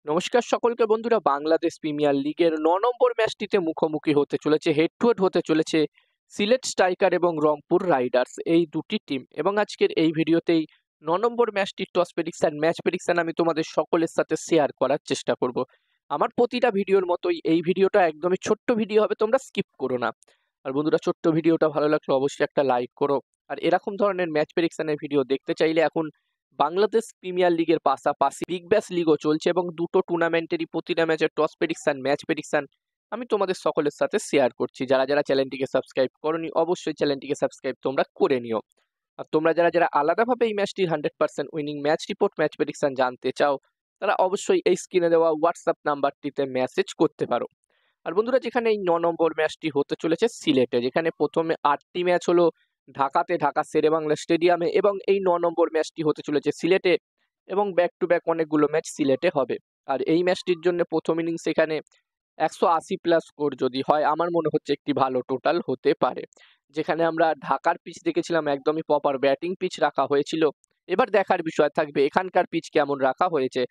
নমস্কার সকলকে বন্ধুরা, বাংলাদেশ প্রিমিয়ার লিগের ৯ নম্বর ম্যাচটিতে মুখোমুখি হতে চলেছে, হেড টু হেড হতে চলেছে সিলেট স্ট্রাইকার এবং রংপুর রাইডার্স এই দুটি টিম। এবং আজকের এই ভিডিওতেই ৯ নম্বর ম্যাচটির টস প্রেডিকশন, ম্যাচ প্রেডিকশন আমি তোমাদের সকলের সাথে শেয়ার করার চেষ্টা করব। আমার প্রতিটা ভিডিওর মতোই এই ভিডিওটা একদমই ছোট্ট ভিডিও হবে, তোমরা স্কিপ করো না। আর বন্ধুরা, ছোট্ট ভিডিওটা ভালো লাগলে অবশ্যই একটা লাইক করো। আর এরকম ধরনের ম্যাচ প্রেডিকশনের ভিডিও দেখতে চাইলে এখন বাংলাদেশ প্রিমিয়ার লিগের পাশাপাশি বিগ ব্যাশ লিগও চলছে এবং দুটো টুর্নামেন্টেরই প্রতিটা ম্যাচের টস প্রেডিকশন, ম্যাচ প্রেডিকশন আমি তোমাদের সকলের সাথে শেয়ার করছি। যারা যারা চ্যানেলটিকে সাবস্ক্রাইব করোনি অবশ্যই চ্যানেলটিকে সাবস্ক্রাইব তোমরা করে নিও। আর তোমরা যারা যারা আলাদাভাবে এই ম্যাচটির 100% winning match report, match prediction জানতে চাও, তারা অবশ্যই এই স্ক্রিনে দেওয়া হোয়াটসঅ্যাপ নাম্বারটিতে মেসেজ করতে পারো। আর বন্ধুরা, যেখানে এই ৯ নম্বর ম্যাচটি হতে চলেছে সিলেটে, যেখানে প্রথমে ৮টি ম্যাচ হলো ঢাকাতে, ঢাকা শেরেবাংলা স্টেডিয়ামে, এবং এই ৯ নম্বর ম্যাচটি হতে চলেছে সিলেটে এবং ব্যাক টু ব্যাক অনেকগুলো ম্যাচ সিলেটে হবে। আর এই ম্যাচটির জন্য প্রথম ইনিংস এখানে ১৮০+ স্কোর যদি হয়, আমার মনে হচ্ছে একটি ভালো টোটাল হতে পারে। যেখানে আমরা ঢাকার পিচ দেখেছিলাম একদমই প্রপার ব্যাটিং পিচ রাখা হয়েছিল, এবার দেখার বিষয় থাকবে এখানকার পিচ কেমন রাখা হয়েছে।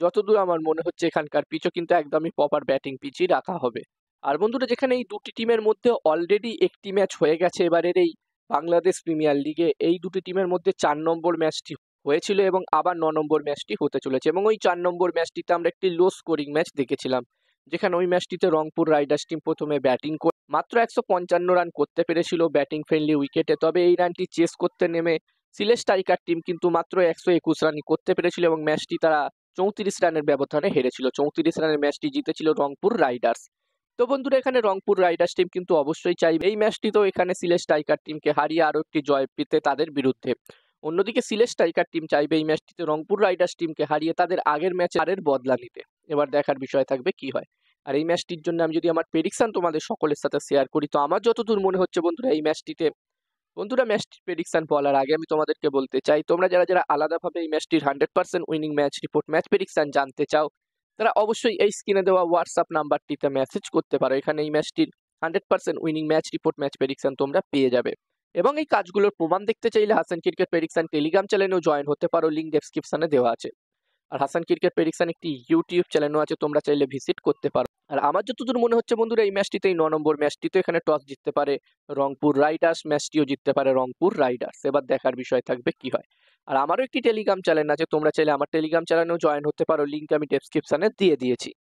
যতদূর আমার মনে হচ্ছে এখানকার পিচও কিন্তু একদমই প্রপার ব্যাটিং পিচই রাখা হবে। আর বন্ধুরা, যেখানে এই দুটি টিমের মধ্যে অলরেডি একটি ম্যাচ হয়ে গেছে এবারের এই বাংলাদেশ প্রিমিয়ার লিগে, এই দুটি টিমের মধ্যে ৪ নম্বর ম্যাচটি হয়েছিল এবং আবার ৯ নম্বর ম্যাচটি হতে চলেছে। এবং ওই ৪ নম্বর ম্যাচটিতে আমরা একটি লো স্কোরিং ম্যাচ দেখেছিলাম, যেখানে ওই ম্যাচটিতে রংপুর রাইডার্স টিম প্রথমে ব্যাটিং করে মাত্র ১৫৫ রান করতে পেরেছিল ব্যাটিং ফ্রেন্ডলি উইকেটে। তবে এই রানটি চেস করতে নেমে সিলেট স্ট্রাইকার টিম কিন্তু মাত্র ১২১ রানই করতে পেরেছিল এবং ম্যাচটি তারা ৩৪ রানের ব্যবধানে হেরেছিল। ৩৪ রানের ম্যাচটি জিতেছিল রংপুর রাইডার্স। তো বন্ধুরা, এখানে রংপুর রাইডার্স টিম কিন্তু অবশ্যই চাইবে এই ম্যাচটিতেও এখানে সিলেট স্ট্রাইকার টিমকে হারিয়ে আরও একটি জয় পেতে তাদের বিরুদ্ধে। অন্যদিকে সিলেট স্ট্রাইকার টিম চাইবে এই ম্যাচটিতে রংপুর রাইডার্স টিমকে হারিয়ে তাদের আগের ম্যাচে আরের বদলা নিতে। এবার দেখার বিষয় থাকবে কি হয়। আর এই ম্যাচটির জন্য আমি যদি আমার প্রেডিকশন তোমাদের সকলের সাথে শেয়ার করি, তো আমার যতদূর মনে হচ্ছে বন্ধুরা, এই ম্যাচটিতে ম্যাচটির প্রেডিকশন বলার আগে আমি তোমাদেরকে বলতে চাই, তোমরা যারা যারা আলাদাভাবে এই ম্যাচটির 100% winning match report, match prediction জানতে চাও, তারা অবশ্যই এই স্ক্রিনে দেওয়া হোয়াটসঅ্যাপ নাম্বারটিতে মেসেজ করতে পারো। এখানে এই ম্যাচটির 100% winning match report, match prediction তোমরা পেয়ে যাবে। এবং এই কাজগুলোর প্রমাণ দেখতে চাইলে হাসান ক্রিকেট প্রেডিকশন টেলিগ্রাম চ্যানেলেও জয়েন হতে পারো, লিঙ্ক ডেসক্রিপশনে দেওয়া আছে। আর হাসান ক্রিকেট প্রেডিকশন একটি ইউটিউব চ্যানেলও আছে, তোমরা চাইলে ভিজিট করতে পারো। আর আমার যতদূর মনে হচ্ছে বন্ধুরা, এই ম্যাচটিতে, এই ৯ নম্বর ম্যাচটিতে এখানে টস জিততে পারে রংপুর রাইডার্স, ম্যাচটিও জিততে পারে রংপুর রাইডার্স। এবার দেখার বিষয় থাকবে কি হয়। আর আমারও একটি টেলিগ্রাম চ্যানেল আছে, তোমরা চাইলে আমার টেলিগ্রাম চ্যানেলেও জয়েন হতে পারো, লিঙ্ক আমি ডেসক্রিপশনে দিয়ে দিয়েছি।